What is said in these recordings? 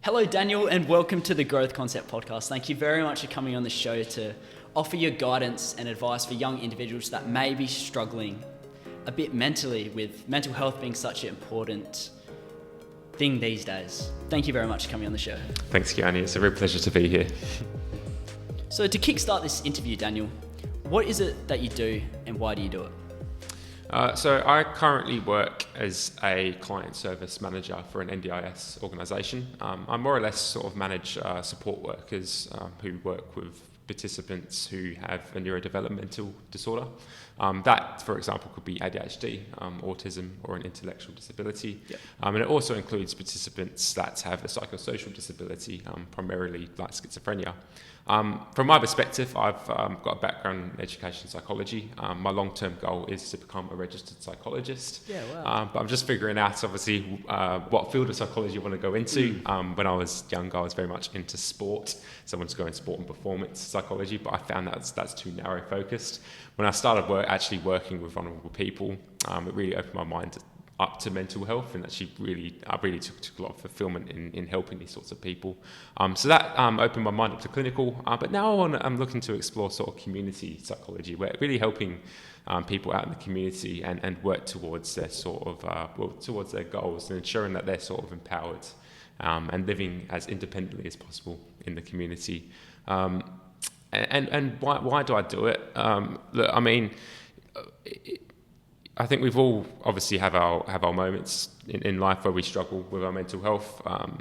Hello, Daniel, and welcome to the Growth Concept Podcast. Thank you very much for coming on the show to offer your guidance and advice for young individuals that may be struggling a bit mentally, with mental health being such an important thing these days. Thank you very much for coming on the show. Thanks, Gianni. It's a real pleasure to be here. So to kickstart this interview, Daniel, what is it that you do and why do you do it? So I currently work as a client service manager for an NDIS organisation. I more or less sort of manage support workers who work with participants who have a neurodevelopmental disorder. That, for example, could be ADHD, autism, or an intellectual disability. Yep. And it also includes participants that have a psychosocial disability, primarily like schizophrenia. From my perspective, I've got a background in education psychology. My long-term goal is to become a registered psychologist. Yeah, wow. But I'm just figuring out, obviously, what field of psychology I want to go into. When I was younger, I was very much into sport. So I wanted to go in sport and performance psychology, but I found that's too narrow focused. When I started actually working with vulnerable people, it really opened my mind up to mental health, and actually I really took a lot of fulfillment in helping these sorts of people. So that opened my mind up to clinical, but now I'm looking to explore sort of community psychology, where really helping people out in the community and work towards their sort of towards their goals, and ensuring that they're sort of empowered and living as independently as possible in the community. And why do I do it? Look, I mean, I think we've all obviously have our moments in life where we struggle with our mental health. I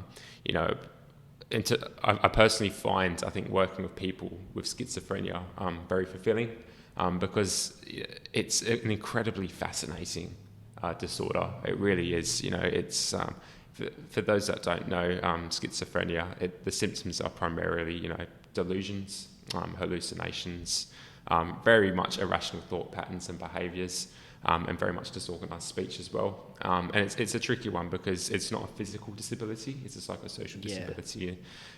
personally find, I think, working with people with schizophrenia very fulfilling because it's an incredibly fascinating disorder. It really is. It's for those that don't know, schizophrenia. The symptoms are primarily, delusions, hallucinations, very much irrational thought patterns and behaviours. And very much disorganised speech as well. And it's a tricky one because it's not a physical disability, it's a psychosocial disability. Yeah.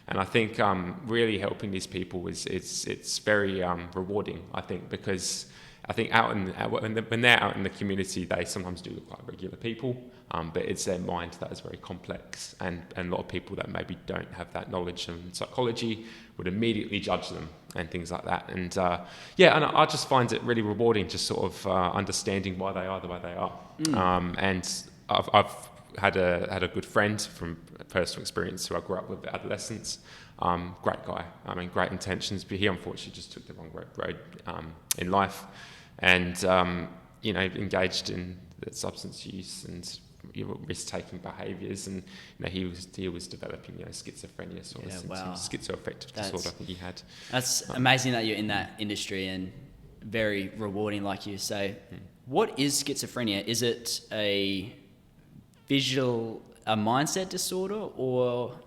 And I think really helping these people it's very rewarding, I think, because I think when they're out in the community, they sometimes do look like regular people, but it's their mind that is very complex, and a lot of people that maybe don't have that knowledge in psychology would immediately judge them and things like that. And and I just find it really rewarding, just sort of understanding why they are the way they are. And I've had a good friend from personal experience who I grew up with at adolescence. Great guy. I mean, great intentions, but he unfortunately just took the wrong road in life, and engaged in the substance use and risk-taking behaviours, and he was developing schizophrenia sort of symptoms. Wow. Schizoaffective disorder, I think he had. That's amazing that you're in that industry, and very rewarding, like you say. What is schizophrenia? Is it a mindset disorder, or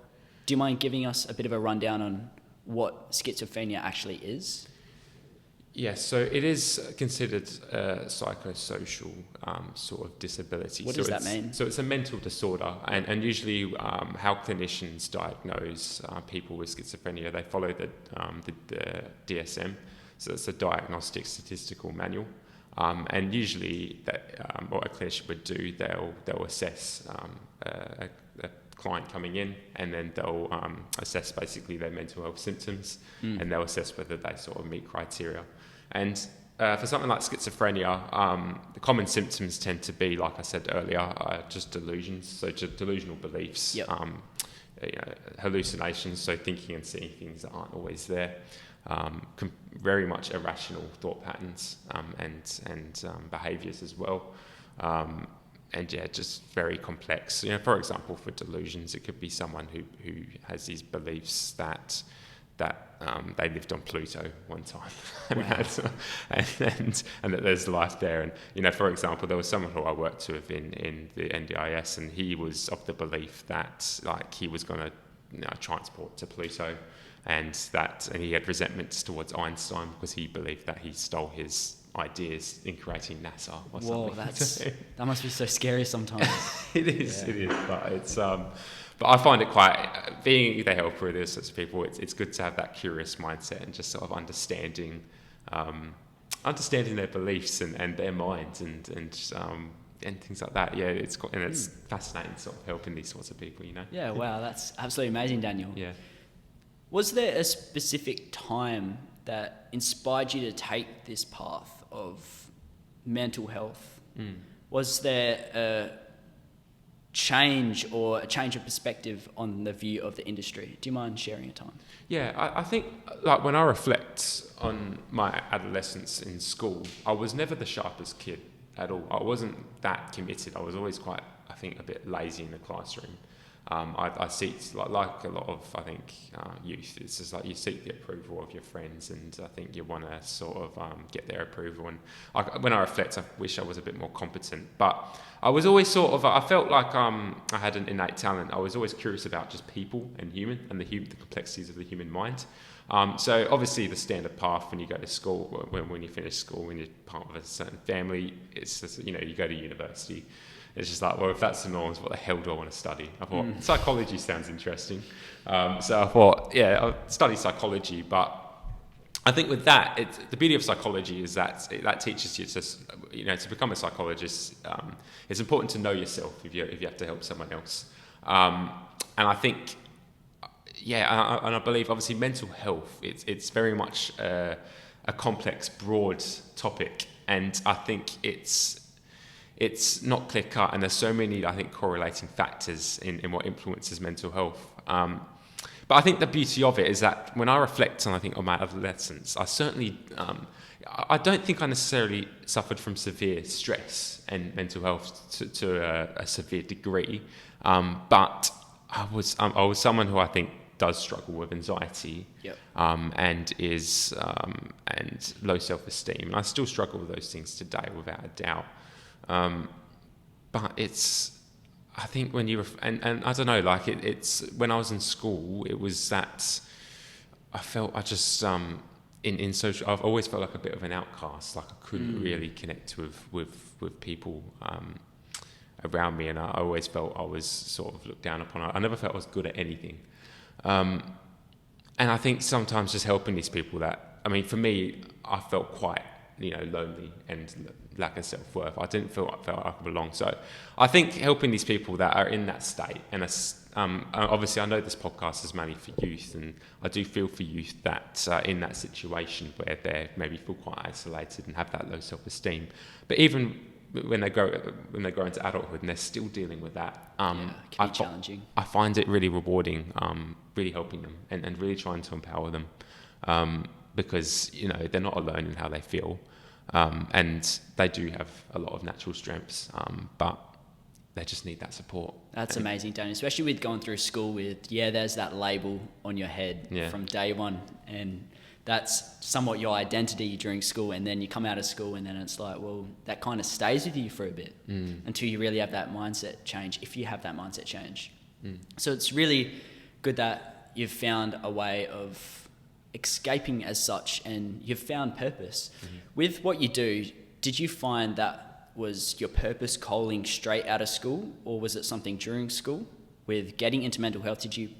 do you mind giving us a bit of a rundown on what schizophrenia actually is? Yes, so it is considered a psychosocial sort of disability. What does that mean? So it's a mental disorder, and usually how clinicians diagnose people with schizophrenia, they follow the DSM, so it's a Diagnostic Statistical Manual, and usually what a clinician would do, they'll assess a client coming in, and then they'll assess basically their mental health symptoms, and they'll assess whether they sort of meet criteria. And for something like schizophrenia, the common symptoms tend to be, like I said earlier, just delusions, so just delusional beliefs, Yep. Hallucinations, so thinking and seeing things that aren't always there, very much irrational thought patterns and behaviours as well. And just very complex. For example, for delusions, it could be someone who has these beliefs that they lived on Pluto one time, and that there's life there. And for example, there was someone who I worked with in the NDIS, and he was of the belief that he was going to transport to Pluto, and he had resentments towards Einstein because he believed that he stole his ideas in creating NASA or something. Whoa, that must be so scary sometimes. It is, but it's but I find it quite, being the helper of those sorts of people, it's good to have that curious mindset and just sort of understanding their beliefs and their minds, and and things like that. Yeah, it's fascinating sort of helping these sorts of people, you know. Yeah, wow, that's absolutely amazing, Daniel. Yeah. Was there a specific time that inspired you to take this path of mental health? Was there a change of perspective on the view of the industry? Do you mind sharing a time? Yeah, I think like when I reflect on my adolescence in school, I was never the sharpest kid at all. I wasn't that committed. I was always quite, I think, a bit lazy in the classroom. I seek, like a lot of, I think, youth, it's just like you seek the approval of your friends, and I think you want to sort of get their approval. And when I reflect, I wish I was a bit more competent. But I was always sort of, I felt like I had an innate talent. I was always curious about just people and the complexities of the human mind. So obviously the standard path when you go to school, when you finish school, when you're part of a certain family, it's just, you go to university. It's just like, well, if that's the norms, what the hell do I want to study? I thought, psychology sounds interesting. So I thought, yeah, I'll study psychology. But I think with that, the beauty of psychology is that that teaches you to become a psychologist. It's important to know yourself if you have to help someone else. And I think, and I believe, obviously, mental health, it's very much a complex, broad topic. And I think it's not clear cut, and there's so many, I think, correlating factors in what influences mental health. But I think the beauty of it is that when I reflect on my adolescence, I certainly, I don't think I necessarily suffered from severe stress and mental health to a severe degree, but I was someone who I think does struggle with anxiety, and low self-esteem, and I still struggle with those things today, without a doubt. But I think when and I don't know, like it's when I was in school, it was that I felt in social, I've always felt like a bit of an outcast, like I couldn't really connect with people around me, and I always felt I was sort of looked down upon. I never felt I was good at anything. And I think sometimes just helping these people for me, I felt quite, lonely and lack of self-worth. I didn't feel like I belonged. So I think helping these people that are in that state, and obviously I know this podcast is mainly for youth, and I do feel for youth that in that situation where they maybe feel quite isolated and have that low self-esteem. But even when they grow into adulthood and they're still dealing with that, it can be challenging. I find it really rewarding, really helping them and really trying to empower them, because they're not alone in how they feel, and they do have a lot of natural strengths, but they just need that support. That's amazing, Daniel, especially with going through school with there's that label on your head from day one, and that's somewhat your identity during school, and then you come out of school and then it's like, well, that kind of stays with you for a bit until you really have that mindset change, if you have that mindset change. So it's really good that you've found a way of escaping as such, and you've found purpose. With what you do, did you find that was your purpose calling straight out of school, or was it something during school? With getting into mental health, did you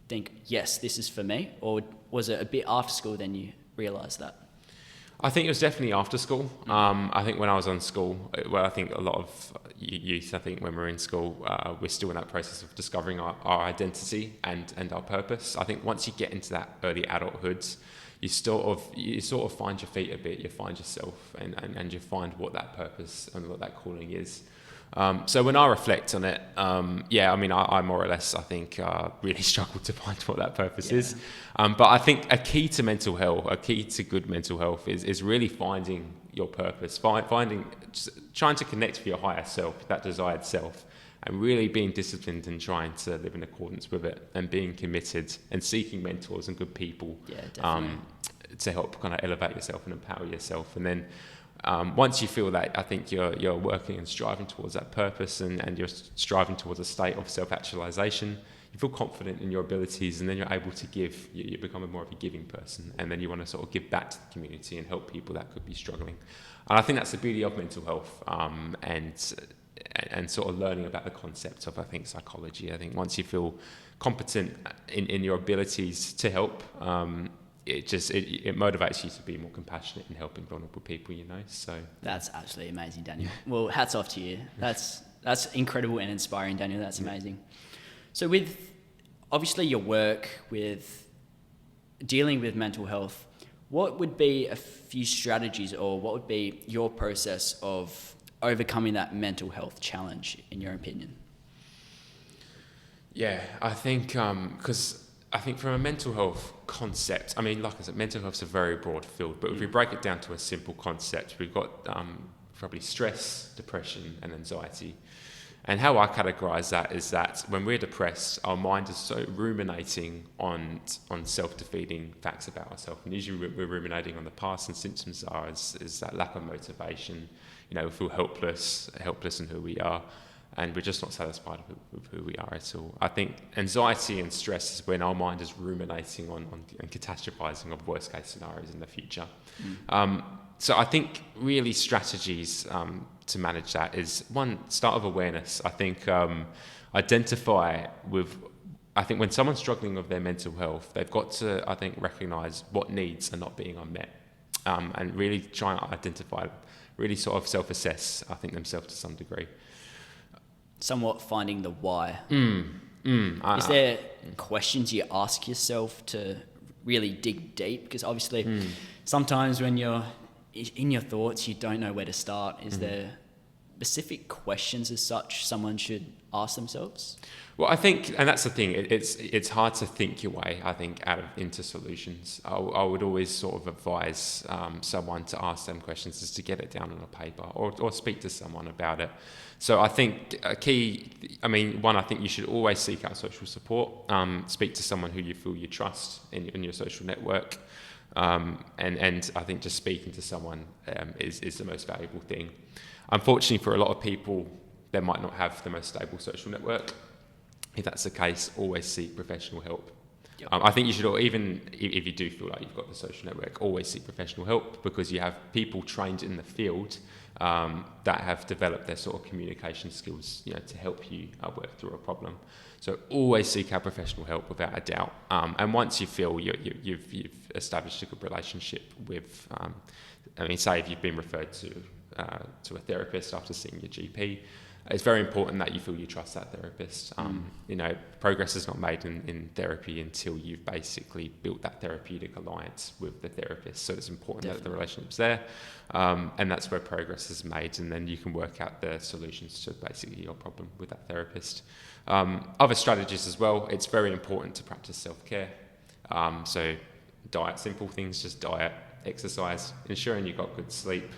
think, yes, this is for me, or was it a bit after school then you realised that? I think it was definitely after school. I think when I was on school, I think a lot of youth, I think when we're in school, we're still in that process of discovering our identity and our purpose. I think once you get into that early adulthood, you sort of find your feet a bit, you find yourself, and you find what that purpose and what that calling is. So when I reflect on it, I more or less, I think, really struggled to find what that purpose is. But I think a key to mental health, a key to good mental health is really finding your purpose, trying to connect with your higher self, that desired self, and really being disciplined and trying to live in accordance with it, and being committed and seeking mentors and good people to help kind of elevate yourself and empower yourself. And then once you feel that, I think you're working and striving towards that purpose, and you're striving towards a state of self-actualization. You feel confident in your abilities, and then you're able to give. You become more of a giving person, and then you want to sort of give back to the community and help people that could be struggling. And I think that's the beauty of mental health, and sort of learning about the concept of, I think, psychology. I think once you feel competent in your abilities to help, it motivates you to be more compassionate in helping vulnerable people, so. That's absolutely amazing, Daniel. Well, hats off to you. That's incredible and inspiring, Daniel. That's amazing. So with obviously your work with dealing with mental health, what would be a few strategies, or what would be your process of overcoming that mental health challenge, in your opinion? Yeah, I think because I think from a mental health concept, I mean, like I said, mental health is a very broad field, but if we break it down to a simple concept, we've got probably stress, depression, and anxiety. And how I categorise that is that when we're depressed, our mind is so ruminating on self-defeating facts about ourselves. And usually we're ruminating on the past, and symptoms is that lack of motivation. We feel helpless in who we are, and we're just not satisfied with who we are at all. I think anxiety and stress is when our mind is ruminating on and catastrophizing of worst case scenarios in the future. So I think really strategies to manage that is, one, start of awareness. I think identify with, I think when someone's struggling with their mental health, they've got to, I think, recognise what needs are not being unmet, and really try and identify, really sort of self-assess, I think, themselves to some degree. Somewhat finding the why. Is there questions you ask yourself to really dig deep? Because obviously sometimes when you're in your thoughts, you don't know where to start. Is there specific questions as such someone should ask themselves? Well, I think, and that's the thing, it's hard to think your way, I think, into solutions. I would always sort of advise someone to ask them questions, is to get it down on a paper, or speak to someone about it. So I think I think you should always seek out social support. Speak to someone who you feel you trust in your social network. And I think just speaking to someone is the most valuable thing. Unfortunately, for a lot of people, they might not have the most stable social network. If that's the case, always seek professional help. Yep. I think you should, even if you do feel like you've got the social network, always seek professional help, because you have people trained in the field that have developed their sort of communication skills, to help you work through a problem. So always seek out professional help without a doubt. And once you feel you've established a good relationship with, say if you've been referred to a therapist after seeing your GP, it's very important that you feel you trust that therapist. Progress is not made in therapy until you've basically built that therapeutic alliance with the therapist. So it's important that the relationship's there, and that's where progress is made, and then you can work out the solutions to basically your problem with that therapist. Other strategies as well, it's very important to practice self-care. So diet, simple things, just diet, exercise, ensuring you've got good sleep,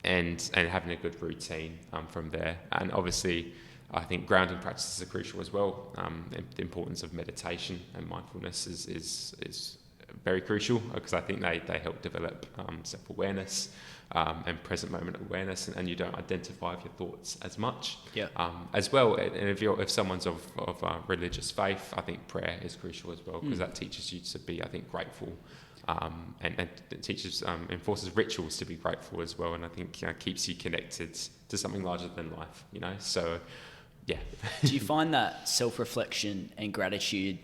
and having a good routine from there. And obviously, I think grounding practices are crucial as well. The importance of meditation and mindfulness is very crucial, because I think they help develop self-awareness and present moment awareness, and you don't identify with your thoughts as much. Yeah. As well, and if someone's of religious faith, I think prayer is crucial as well, because that teaches you to be, I think, grateful. And it teaches, enforces rituals to be grateful as well, and I think keeps you connected to something larger than life, so yeah. Do you find that self-reflection and gratitude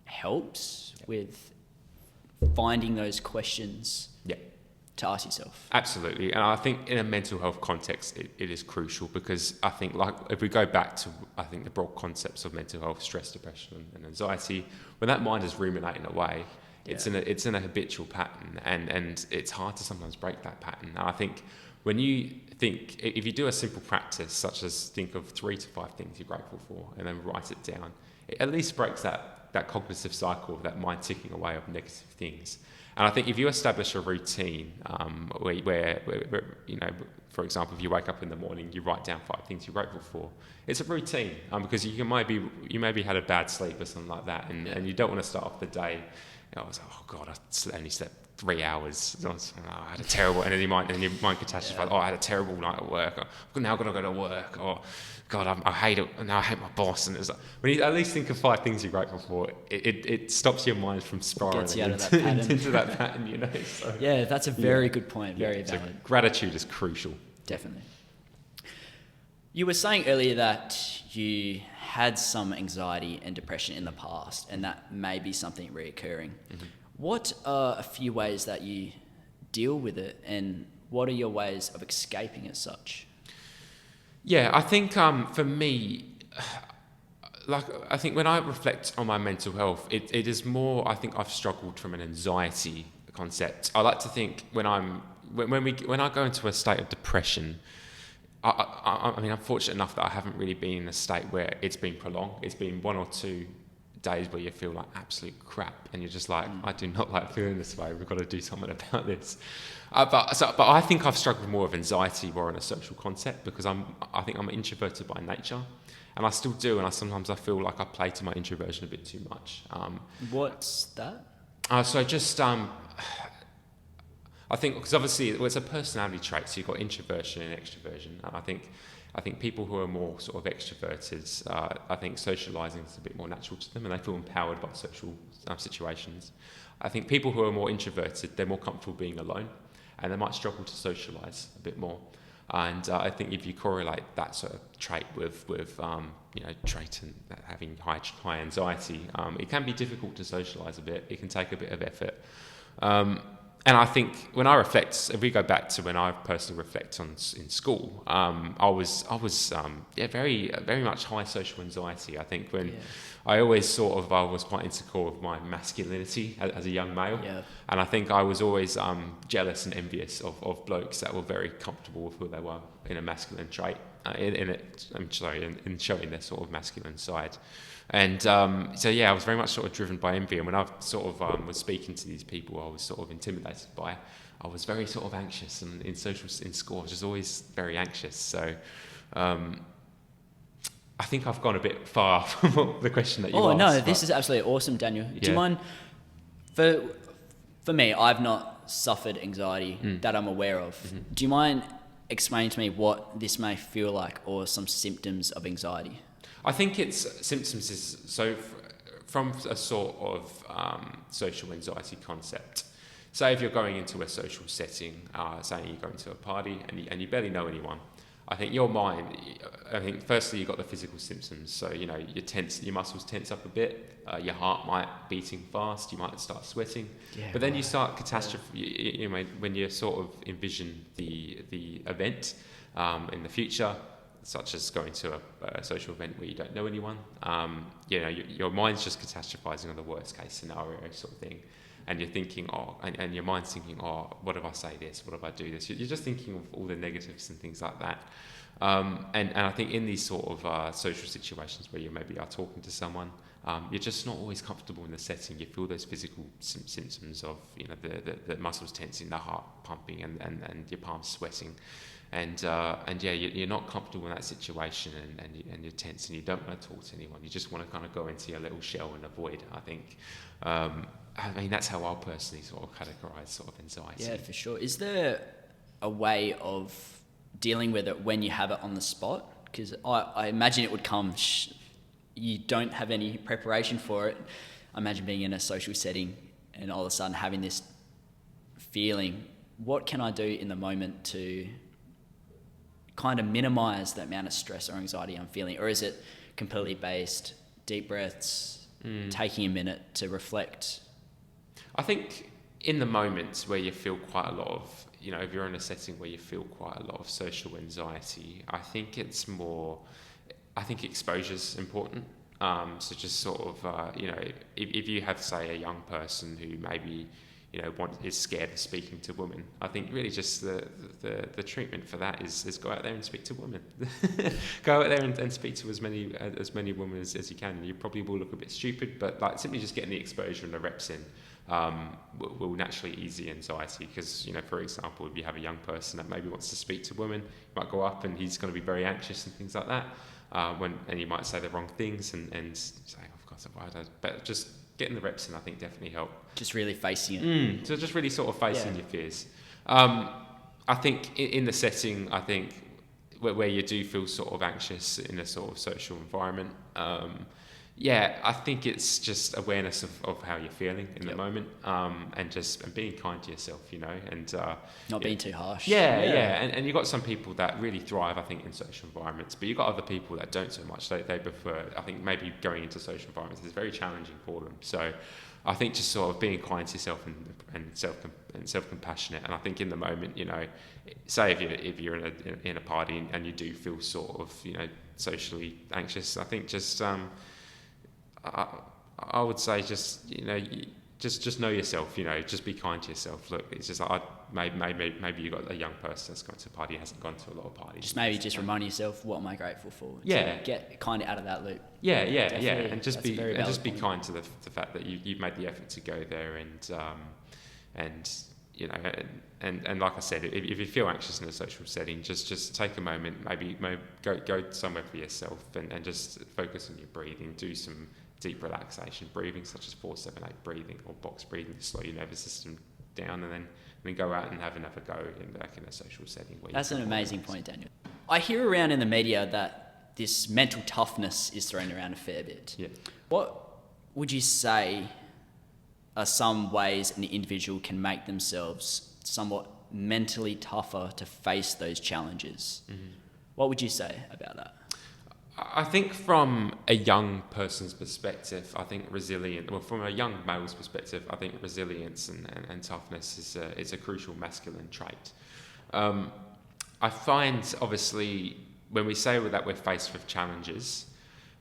helps with finding those questions to ask yourself? Absolutely, and I think in a mental health context it is crucial, because I think, like, if we go back to, I think, the broad concepts of mental health, stress, depression and anxiety, when that mind is ruminating away, it's in a habitual pattern, and it's hard to sometimes break that pattern. Now, I think when you think, if you do a simple practice such as think of 3 to 5 things you're grateful for and then write it down, it at least breaks that cognitive cycle of that mind ticking away of negative things. And I think if you establish a routine where for example, if you wake up in the morning, you write down 5 things you're grateful for. It's a routine, because you maybe had a bad sleep or something like that, and you don't want to start off the day. I was like, oh God, I only slept 3 hours. I had a terrible, and then your mind catastrophize. Oh, I had a terrible night at work. Now I've got to go to work. Or God, I hate it. Now I hate my boss. And it's like, when you at least think of 5 things you're grateful for, it stops your mind from spiraling into that pattern. So, yeah, that's a very good point. Very valid. So gratitude is crucial. Definitely. You were saying earlier that you had some anxiety and depression in the past, and that may be something reoccurring. Mm-hmm. What are a few ways that you deal with it, and what are your ways of escaping as such? Yeah, I think for me, I think when I reflect on my mental health, it is more. I think I've struggled from an anxiety concept. I like to think when I go into a state of depression. I mean, I'm fortunate enough that I haven't really been in a state where it's been prolonged. It's been 1 or 2 days where you feel like absolute crap, and you're just like, I do not like feeling this way. We've got to do something about this. But I think I've struggled more with anxiety, more on a social concept, because I think I'm introverted by nature, and I still do. And sometimes I feel like I play to my introversion a bit too much. What's that? So just I think because obviously it's a personality trait, so you've got introversion and extroversion. And I think people who are more sort of extroverted, I think socialising is a bit more natural to them, and they feel empowered by social situations. I think people who are more introverted, they're more comfortable being alone, and they might struggle to socialise a bit more. And I think if you correlate that sort of trait with trait and having high anxiety, it can be difficult to socialise a bit. It can take a bit of effort. And I think when I reflect, if we go back to when I personally reflect on in school, I was very very much high social anxiety. I think when I always I was quite insecure of my masculinity as a young male, and I think I was always jealous and envious of blokes that were very comfortable with who they were in a masculine trait, in showing their sort of masculine side. And I was very much sort of driven by envy. And when I sort of was speaking to these people, I was sort of intimidated by. I was very sort of anxious, and in school, I was just always very anxious. So I think I've gone a bit far from the question that you asked. Oh no, this is absolutely awesome, Daniel. Do you mind? For me, I've not suffered anxiety that I'm aware of. Mm-hmm. Do you mind explaining to me what this may feel like, or some symptoms of anxiety? I think its symptoms is from a sort of social anxiety concept. Say if you're going into a social setting, saying you're going to a party and you barely know anyone, I think your mind, firstly you've got the physical symptoms. So, you're tense, your muscles tense up a bit, your heart might beating fast, you might start sweating. Yeah, but then you start catastrophe, when you sort of envision the event in the future, such as going to a social event where you don't know anyone, your mind's just catastrophizing on the worst case scenario sort of thing. And you're thinking, and your mind's thinking, what if I say this? What if I do this? You're just thinking of all the negatives and things like that. And I think in these sort of social situations where you maybe are talking to someone, you're just not always comfortable in the setting. You feel those physical symptoms of, the muscles tensing, the heart pumping, and your palms sweating. You're not comfortable in that situation, and you're tense, and you don't want to talk to anyone. You just want to kind of go into your little shell and avoid. I think. That's how I'll personally sort of categorise sort of anxiety. Yeah, for sure. Is there a way of dealing with it when you have it on the spot? Because I imagine it would come. You don't have any preparation for it. I imagine being in a social setting and all of a sudden having this feeling. What can I do in the moment to kind of minimise the amount of stress or anxiety I'm feeling? Or is it completely based, deep breaths, taking a minute to reflect? I think in the moments where you feel quite a lot of, if you're in a setting where you feel quite a lot of social anxiety, I think exposure's important. So just sort of, if you have, say, a young person who maybe, is scared of speaking to women, I think really just the treatment for that is go out there and speak to women. Go out there and speak to as many women as you can. You probably will look a bit stupid, but simply just getting the exposure and the reps in will naturally ease the anxiety. Because, for example, if you have a young person that maybe wants to speak to women, you might go up and he's going to be very anxious and things like that. And you might say the wrong things and say, "Oh, God, why did I?" But just getting the reps in, I think, definitely help. Just really facing it. So just really sort of facing your fears. I think in the setting, I think where you do feel sort of anxious in a sort of social environment, Yeah, I think it's just awareness of how you're feeling in the Yep. moment, and being kind to yourself, and Not being too harsh. yeah. And you've got some people that really thrive, I think, in social environments, but you've got other people that don't so much. They prefer, I think, maybe going into social environments is very challenging for them. So I think just sort of being kind to yourself and self-compassionate. And I think in the moment, say if you're in a party and you do feel sort of, socially anxious, I think just I would say just just know yourself. Just be kind to yourself. Look, it's just like maybe you got a young person that's gone to a party, hasn't gone to a lot of parties. Just remind yourself, what am I grateful for? Yeah, to get kind of out of that loop. Yeah, Definitely, and just be point. kind to the fact that you've made the effort to go there, and and like I said, if you feel anxious in a social setting, just take a moment, maybe go somewhere for yourself, and just focus on your breathing, do some deep relaxation breathing, such as 4-7-8 breathing or box breathing to slow your nervous system down, and then go out and have another go in a social setting. That's an amazing point, Daniel. I hear around in the media that this mental toughness is thrown around a fair bit. Yeah. What would you say are some ways an individual can make themselves somewhat mentally tougher to face those challenges? Mm-hmm. What would you say about that? I think from a young person's perspective, I think from a young male's perspective, I think resilience and toughness is a crucial masculine trait. I find, obviously, when we say that we're faced with challenges,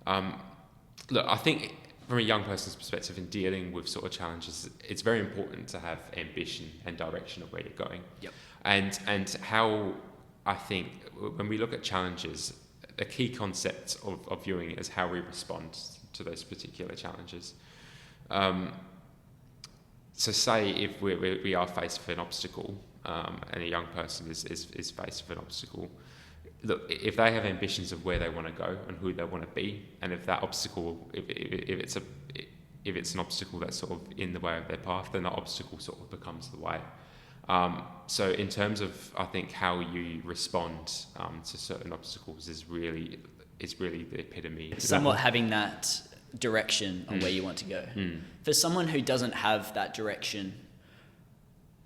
look, I think from a young person's perspective in dealing with sort of challenges, it's very important to have ambition and direction of where you're going. Yep. And how I think when we look at challenges, a key concept of viewing it is how we respond to those particular challenges. So say if we are faced with an obstacle, and a young person is faced with an obstacle, look, if they have ambitions of where they want to go and who they want to be, and if that obstacle, if it's an obstacle that's sort of in the way of their path, then that obstacle sort of becomes the way. So in terms of, I think, how you respond to certain obstacles is really the epitome. Somewhat having that direction on where you want to go. For someone who doesn't have that direction,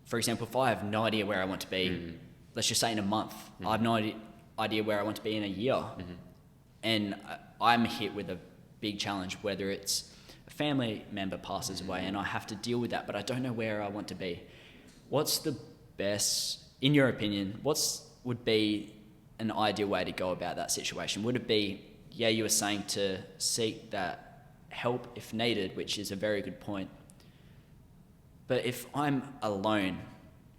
for example, if I have no idea where I want to be, let's just say in a month, I have no idea where I want to be in a year, and I'm hit with a big challenge, whether it's a family member passes away and I have to deal with that, but I don't know where I want to be. What's the best, in your opinion, would be an ideal way to go about that situation? Would it be, you were saying to seek that help if needed, which is a very good point. But if I'm alone,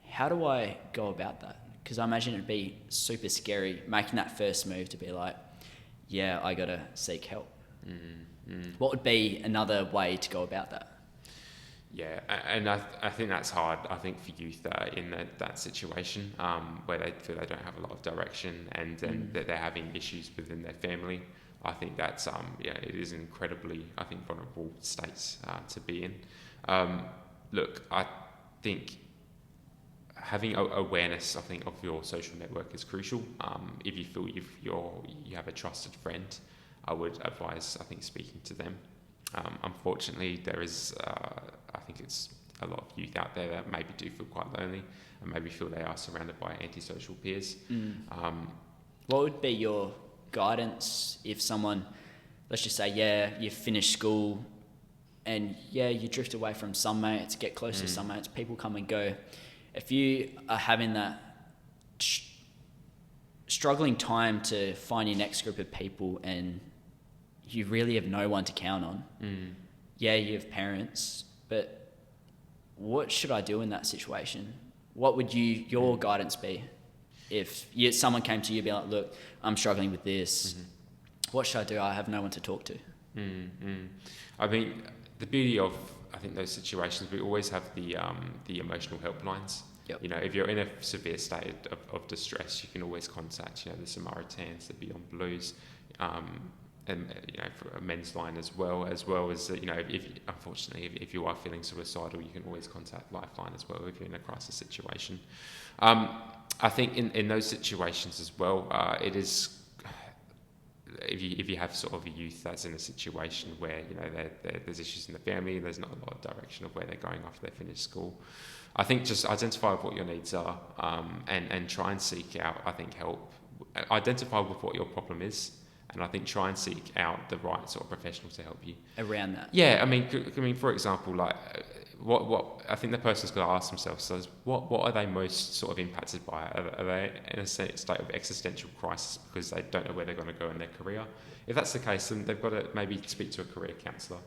how do I go about that? Because I imagine it'd be super scary making that first move to be like, I got to seek help. What would be another way to go about that? Yeah, and I think that's hard. I think for youth that are in that situation where they feel they don't have a lot of direction and that they're having issues within their family, I think that's it is an incredibly, I think, vulnerable state to be in. Look, I think having awareness, I think, of your social network is crucial. If you feel you have a trusted friend, I would advise, I think, speaking to them. Unfortunately, there is, I think it's a lot of youth out there that maybe do feel quite lonely and maybe feel they are surrounded by antisocial peers. What would be your guidance if someone, let's just say, you finish school and you drift away from some mates, get close to some mates, people come and go. If you are having that struggling time to find your next group of people and you really have no one to count on, you have parents, but what should I do in that situation? What would your guidance be if someone came to you and be like, look, I'm struggling with this, what should I do? I have no one to talk to. I mean, the beauty of, I think, those situations, we always have the emotional helplines. Yep. If you're in a severe state of distress, you can always contact, the Samaritans, the Beyond Blues, and for a men's line as well as if unfortunately if you are feeling suicidal, you can always contact Lifeline as well if you're in a crisis situation. I think in those situations as well, it is if you have sort of a youth that's in a situation where there's issues in the family, there's not a lot of direction of where they're going after they finish school, I think just identify what your needs are, and try and seek out, I think, help. Identify with what your problem is, and I think try and seek out the right sort of professionals to help you around that. Yeah, I mean, for example, like what I think the person's got to ask themselves is what are they most sort of impacted by? Are they in a state of existential crisis because they don't know where they're going to go in their career? If that's the case, then they've got to maybe speak to a career counsellor.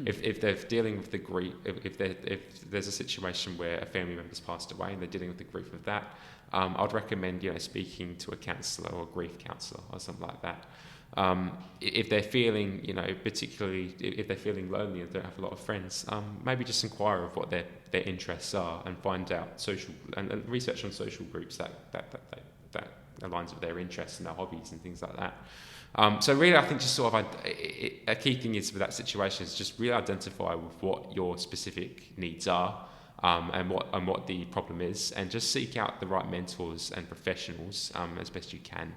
If they're dealing with the grief, if there's a situation where a family member's passed away and they're dealing with the grief of that, I'd recommend speaking to a counsellor or a grief counsellor or something like that. If they're feeling, particularly if they're feeling lonely and don't have a lot of friends, maybe just inquire of what their interests are and find out and research on social groups that aligns with their interests and their hobbies and things like that. So really, I think just sort of a key thing is for that situation is just really identify with what your specific needs are, and what the problem is, and just seek out the right mentors and professionals as best you can,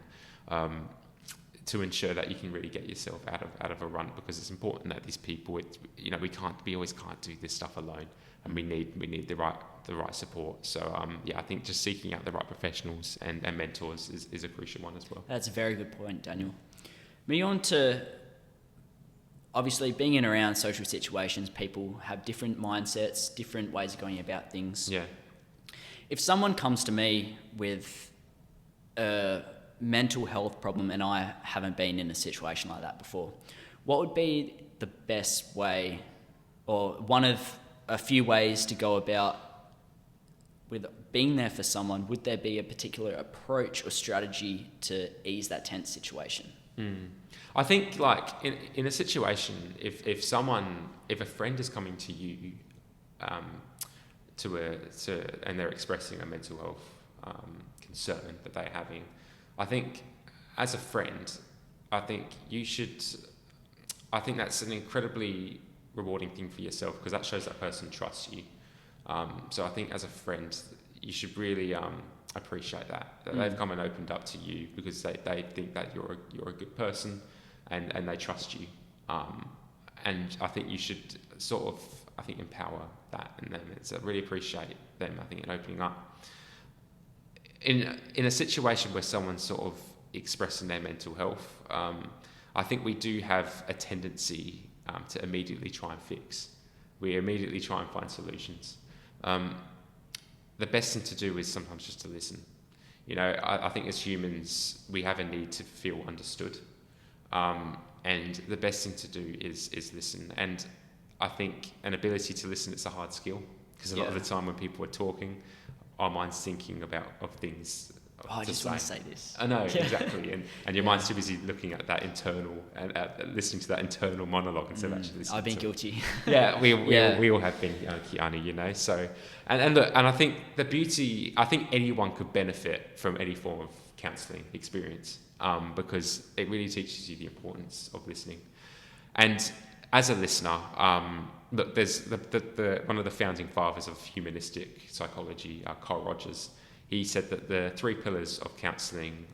to ensure that you can really get yourself out of a run, because it's important that these people, we always can't do this stuff alone, and we need the right support. So I think just seeking out the right professionals and mentors is a crucial one as well. That's a very good point, Daniel. Moving on to, obviously, being in and around social situations, people have different mindsets, different ways of going about things. Yeah. If someone comes to me with a mental health problem and I haven't been in a situation like that before, what would be the best way, or one of a few ways to go about with being there for someone? Would there be a particular approach or strategy to ease that tense situation? I think, like, in a situation, if a friend is coming to you, and they're expressing a mental health concern that they're having, I think as a friend, I think that's an incredibly rewarding thing for yourself, because that shows that person trusts you. So I think as a friend, you should really appreciate that they've come and opened up to you, because they think that you're a good person, and they trust you. And I think you should sort of, empower that in them. So really appreciate them, in opening up. In a situation where someone's sort of expressing their mental health, I think we do have a tendency to immediately try and fix. We immediately try and find solutions. The best thing to do is sometimes just to listen. I think as humans, we have a need to feel understood. And the best thing to do is listen. And I think an ability to listen is a hard skill, because a lot of the time when people are talking, our mind's thinking of things. I just want to say this. I know, exactly. And your mind's too busy looking at that internal, and listening to that internal monologue instead of actually listening. I've been guilty. Yeah, we all have been, Kiana, So, and look, and I think the beauty, I think anyone could benefit from any form of counselling experience, because it really teaches you the importance of listening. And as a listener, look, there's the one of the founding fathers of humanistic psychology, Carl Rogers. He said that the 3 pillars of counselling,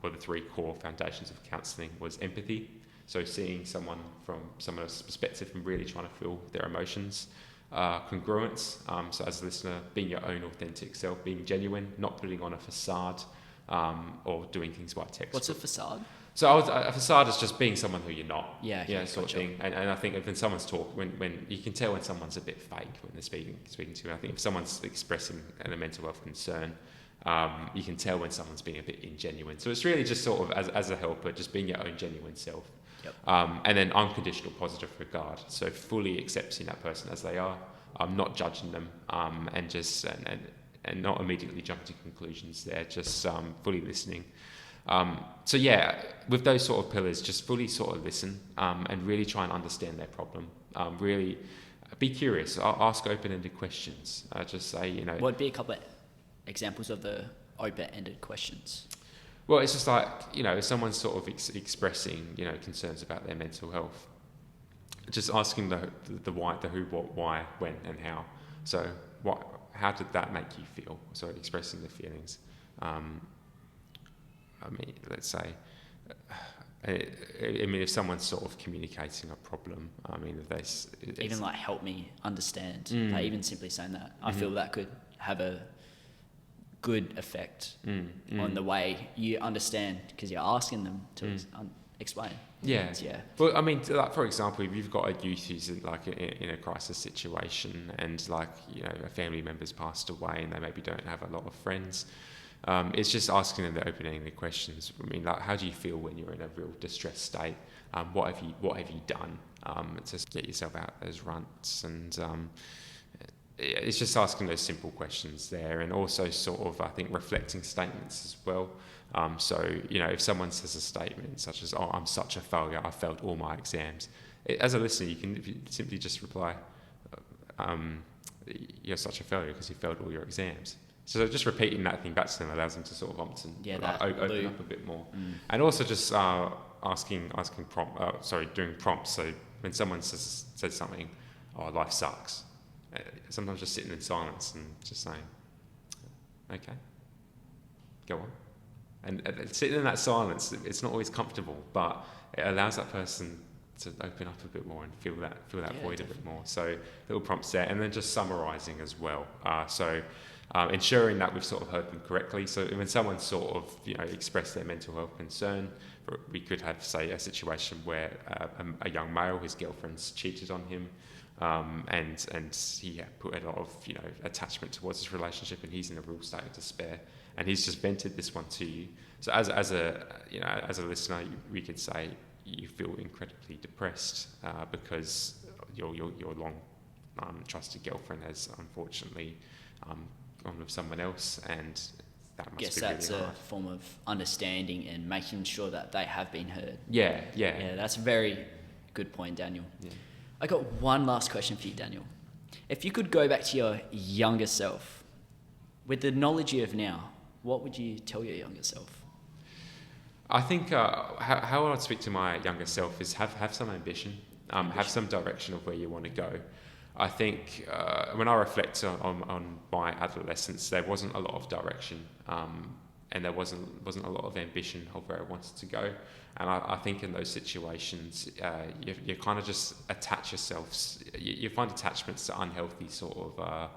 or the 3 core foundations of counselling, was empathy. So seeing someone from someone else's perspective and really trying to feel their emotions. Congruence, so as a listener, being your own authentic self, being genuine, not putting on a facade, or doing things by text. What's a facade? So a facade is just being someone who you're not, sort of thing. And I think when someone's when you can tell when someone's a bit fake when they're speaking to you. I think if someone's expressing a mental health concern, you can tell when someone's being a bit ingenuine. So it's really just sort of as a helper, just being your own genuine self. Yep. And then unconditional positive regard. So fully accepting that person as they are, not judging them, and not immediately jumping to conclusions there, just fully listening. So with those sort of pillars, just fully sort of listen, and really try and understand their problem. Really be curious, ask open-ended questions. Just say, What would be a couple of examples of the open-ended questions? Well, it's just like, if someone's sort of expressing, concerns about their mental health, just asking the why, the who, what, why, when, and how. So how did that make you feel? So expressing the feelings. Let's say, I mean, if someone's sort of communicating a problem, I mean, if they even like help me understand, Mm. like even simply saying that, I feel that could have a good effect on the way you understand, because you're asking them to explain. Yeah. Yeah. Well, I mean, like, for example, if you've got a youth who's in a crisis situation, and like, you know, a family member's passed away and they maybe don't have a lot of friends, it's just asking them the open-ended questions. I mean, like, how do you feel when you're in a real distressed state? What have you done to get yourself out of those runts? And it's just asking those simple questions there, and also sort of, I think, reflecting statements as well. So, you know, if someone says a statement such as, "Oh, I'm such a failure, I failed all my exams," as a listener, you can simply just reply, "You're such a failure because you failed all your exams." So just repeating that thing back to them allows them to sort of opt and open up a bit more. And also just doing prompts. So when someone says something, "Oh, life sucks," sometimes just sitting in silence and just saying, "Okay, go on." And sitting in that silence, it's not always comfortable, but it allows that person to open up a bit more and feel that void a bit more. So little prompts there, and then just summarising as well. Ensuring that we've sort of heard them correctly. So when someone sort of, you know, expressed their mental health concern, we could have, say, a situation where a young male, his girlfriend's cheated on him, and he put a lot of, you know, attachment towards his relationship, and he's in a real state of despair, and he's just vented this one to you. So as a listener, we could say you feel incredibly depressed because your long trusted girlfriend has unfortunately gone with someone else, and that must be really hard. Guess that's a form of understanding and making sure that they have been heard. Yeah. That's a very good point, Daniel. Yeah. I got one last question for you, Daniel. If you could go back to your younger self, with the knowledge you have now, what would you tell your younger self? I think how I'd speak to my younger self is have some ambition, have some direction of where you want to go. I think when I reflect on my adolescence, there wasn't a lot of direction, and there wasn't a lot of ambition of where I wanted to go. And I think in those situations, you kind of just attach yourselves. You find attachments to unhealthy sort of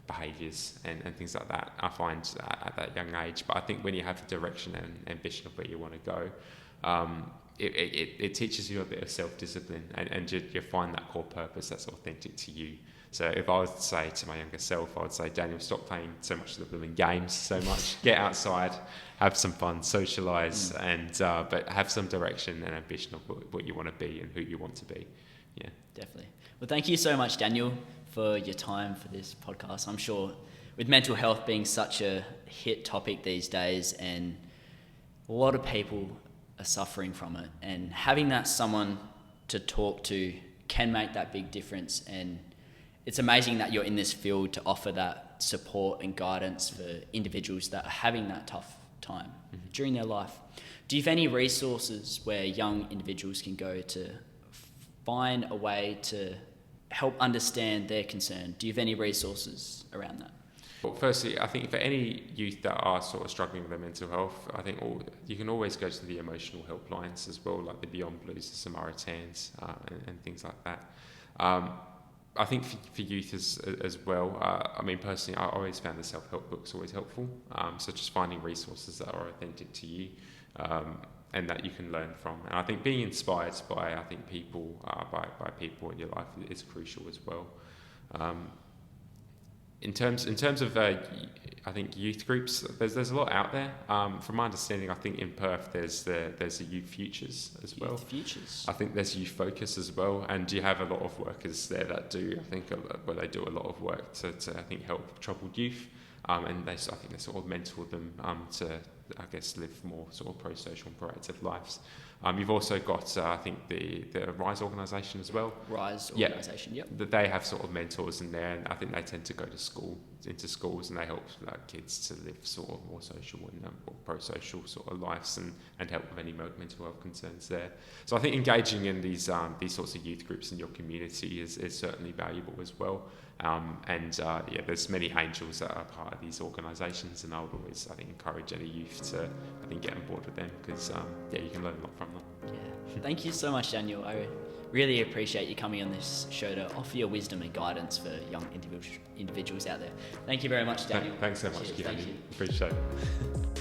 behaviours and things like that, I find at that young age. But I think when you have the direction and ambition of where you want to go, it teaches you a bit of self-discipline, and you find that core purpose that's authentic to you. So if I was to say to my younger self, I would say, "Daniel, stop playing so much of the blooming games so much. Get outside, have some fun, socialise, but have some direction and ambition of what you want to be and who you want to be." Yeah, definitely. Well, thank you so much, Daniel, for your time for this podcast. I'm sure with mental health being such a hit topic these days, and a lot of people are suffering from it, and having that someone to talk to can make that big difference. And it's amazing that you're in this field to offer that support and guidance for individuals that are having that tough time during their life. Do you have any resources where young individuals can go to find a way to help understand their concern? Do you have any resources around that? Well, firstly, I think for any youth that are sort of struggling with their mental health, I think you can always go to the emotional helplines as well, like the Beyond Blues, the Samaritans, and things like that. I think for youth as well, I mean, personally, I always found the self-help books always helpful. So just finding resources that are authentic to you, and that you can learn from. And I think being inspired by, I think, people, by people in your life is crucial as well. In terms of I think youth groups, there's a lot out there. From my understanding, I think in Perth there's the Youth Futures as well. Youth Futures. I think there's Youth Focus as well, and you have a lot of workers there that do, I think, where they do a lot of work to I think help troubled youth, and I think they sort of mentor them to, I guess, live more sort of pro-social and proactive lives. You've also got, I think, the RISE organisation as well. RISE organisation, yep. That they have sort of mentors in there, and I think they tend to go into schools, and they help kids to live sort of more social and more pro-social sort of lives, and help with any mental health concerns there. So I think engaging in these sorts of youth groups in your community is certainly valuable as well. There's many angels that are part of these organisations, and I would always, I think, encourage any youth relief to, I think, get on board with them, because you can learn a lot from them. Yeah. Thank you so much, Daniel. I really appreciate you coming on this show to offer your wisdom and guidance for young individuals out there. Thank you very much, Daniel. Thanks so much, Cheers. Keanu. Thank you. Appreciate it.